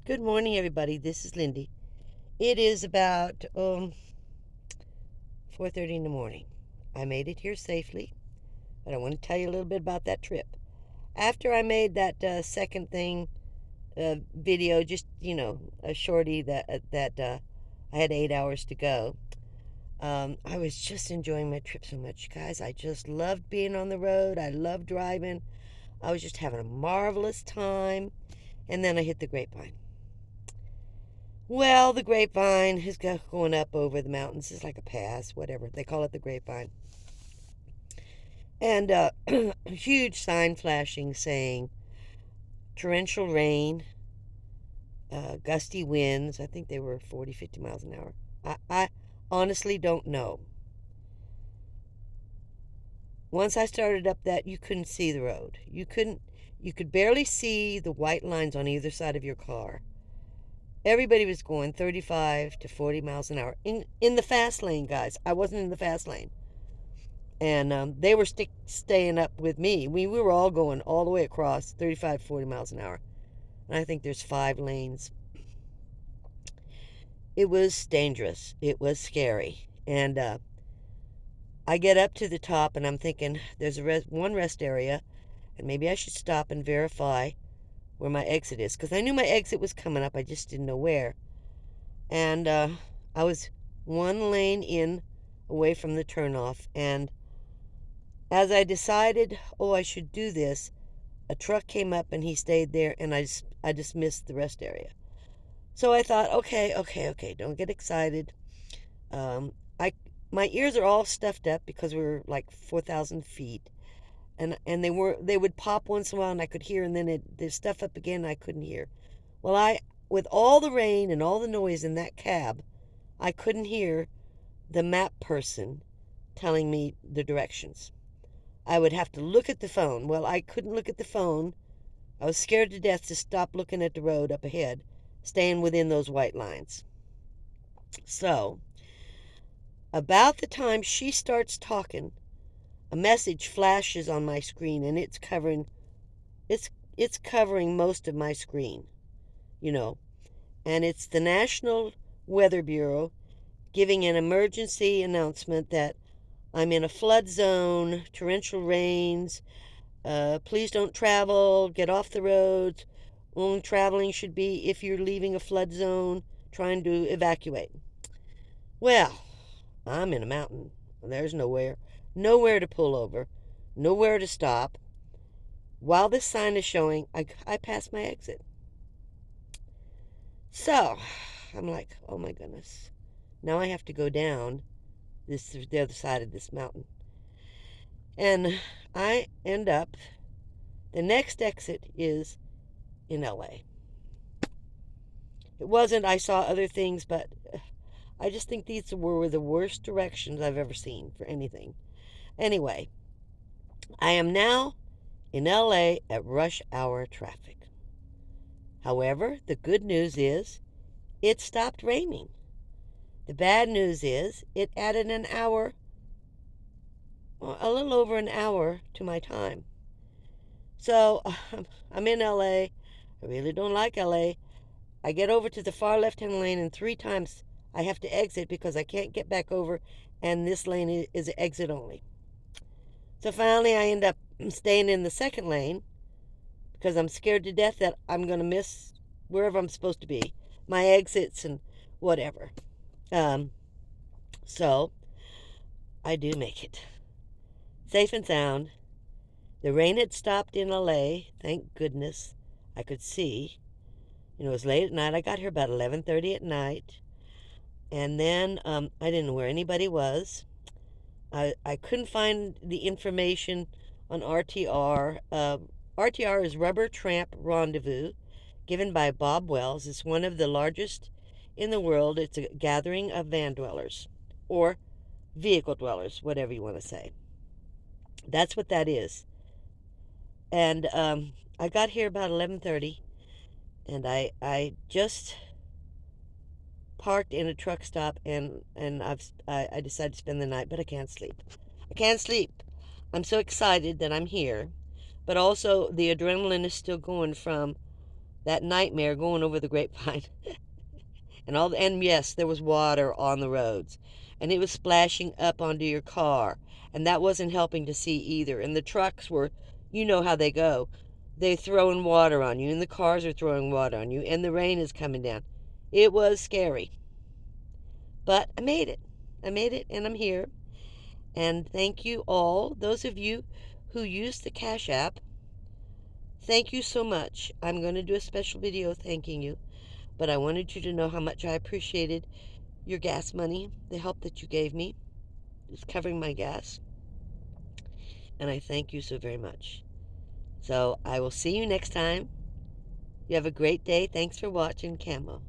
Good morning, everybody. This is Lindy. It is about 4:30 in the morning. I made it here safely, but I want to tell you a little bit about that trip. After I made that second thing video, just a shorty that I had 8 hours to go. I was just enjoying my trip so much, guys. I just loved being on the road. I loved driving. I was just having a marvelous time, and then I hit the grapevine. Well, the grapevine is going up over the mountains. It's like a pass, whatever. They call it the grapevine. And a huge sign flashing saying torrential rain, gusty winds. I think they were 40, 50 miles an hour. I honestly don't know. Once I started up that, you couldn't see the road. You could barely see the white lines on either side of your car. Everybody was going 35 to 40 miles an hour in the fast lane, guys. I wasn't in the fast lane. And they were staying up with me. We were all going all the way across 35, 40 miles an hour. And I think there's 5 lanes. It was dangerous. It was scary. And I get up to the top and I'm thinking there's one rest area. And maybe I should stop and verify where my exit is. Because I knew my exit was coming up. I just didn't know where. And I was one lane in away from the turnoff. And as I decided, I should do this, a truck came up and he stayed there, and I just missed the rest area. So I thought, okay, don't get excited. Um, I my ears are all stuffed up because we were like 4,000 feet, and they would pop once in a while, and I could hear, and then they'd stuff up again, and I couldn't hear. Well, with all the rain and all the noise in that cab, I couldn't hear the map person telling me the directions. I would have to look at the phone. Well, I couldn't look at the phone. I was scared to death to stop looking at the road up ahead, staying within those white lines. So, about the time she starts talking, a message flashes on my screen, and it's it's covering most of my screen, you know. And it's the National Weather Bureau giving an emergency announcement that I'm in a flood zone, torrential rains. Please don't travel. Get off the roads. Only traveling should be if you're leaving a flood zone, trying to evacuate. Well, I'm in a mountain. There's nowhere to pull over, nowhere to stop. While this sign is showing, I pass my exit. So, I'm like, oh my goodness. Now I have to go down the other side of this mountain. And I end up, the next exit is in L.A. It wasn't, I saw other things, but I just think these were the worst directions I've ever seen for anything. Anyway, I am now in LA at rush hour traffic. However, the good news is it stopped raining. The bad news is it added an hour, a little over an hour to my time. So I'm in LA. I really don't like LA. I get over to the far left-hand lane, and 3 times I have to exit because I can't get back over, and this lane is exit only. So finally, I end up staying in the second lane because I'm scared to death that I'm going to miss wherever I'm supposed to be, my exits and whatever. Um, so I do make it safe and sound. The rain had stopped in LA, thank goodness. I could see. It was late at night. I got here about 11:30 at night. And then I didn't know where anybody was. I couldn't find the information on RTR. RTR is Rubber Tramp Rendezvous, given by Bob Wells. It's one of the largest in the world. It's a gathering of van dwellers, or vehicle dwellers, whatever you want to say. That's what that is. And I got here about 11:30, and I just parked in a truck stop, and I decided to spend the night, but I can't sleep. I can't sleep. I'm so excited that I'm here, but also the adrenaline is still going from that nightmare going over the grapevine. And yes, there was water on the roads, and it was splashing up onto your car, and that wasn't helping to see either. And the trucks were, you know how they go. They're throwing water on you, and the cars are throwing water on you, and the rain is coming down. It was scary. But I made it. I made it, and I'm here. And thank you all, those of you who used the Cash App. Thank you so much. I'm going to do a special video thanking you, but I wanted you to know how much I appreciated your gas money, the help that you gave me. It's covering my gas, and I thank you so very much. So I will see you next time. You have a great day. Thanks for watching Camo.